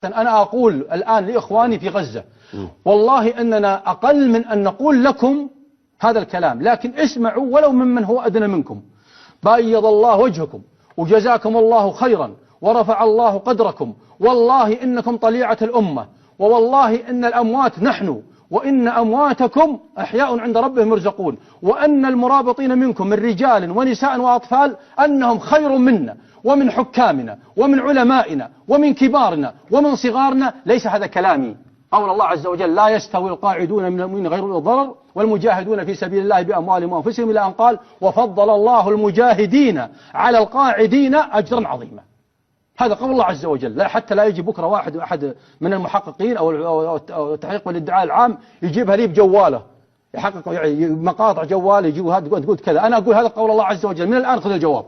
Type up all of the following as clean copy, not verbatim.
أنا أقول الآن لإخواني في غزة والله إننا أقل من أن نقول لكم هذا الكلام، لكن اسمعوا ولو ممن هو أدنى منكم. بيض الله وجهكم وجزاكم الله خيرا ورفع الله قدركم، والله إنكم طليعة الأمة، ووالله إن الأموات نحن وإن أمواتكم أحياء عند ربهم يرزقون، وأن المرابطين منكم من رجال ونساء وأطفال أنهم خير منا ومن حكامنا ومن علمائنا ومن كبارنا ومن صغارنا. ليس هذا كلامي، قول الله عز وجل: لا يستوي القاعدون من المؤمنين غير أولي الضرر والمجاهدون في سبيل الله بأموالهم وأنفسهم، إلى أن قال: وفضل الله المجاهدين على القاعدين أجرا عظيما. هذا قول الله عز وجل، حتى لا يجي بكرة أحد من المحققين أو التحقيق والادعاء العام يجيبها لي بجواله، يحقق يعني مقاطع جوال يجيب هذا تقول كذا. أنا أقول هذا قول الله عز وجل، من الآن خذ الجواب.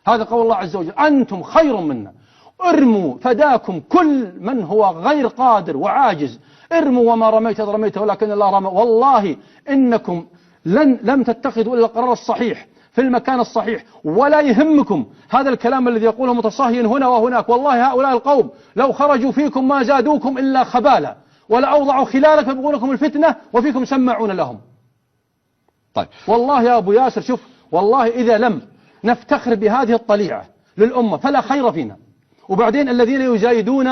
هذا قول الله عز وجل: أنتم خير منا، ارموا فداكم كل من هو غير قادر وعاجز، ارموا وما رميت إذ رميت ولكن الله رمى. والله إنكم لم تتخذوا إلا القرار الصحيح في المكان الصحيح، ولا يهمكم هذا الكلام الذي يقوله متصهين هنا وهناك. والله هؤلاء القوم لو خرجوا فيكم ما زادوكم إلا خبالا، ولا أوضعوا خلالك يبغونكم الفتنة وفيكم سماعون لهم. طيب والله يا أبو ياسر شوف، والله إذا لم نفتخر بهذه الطليعة للأمة فلا خير فينا. وبعدين الذين يزايدون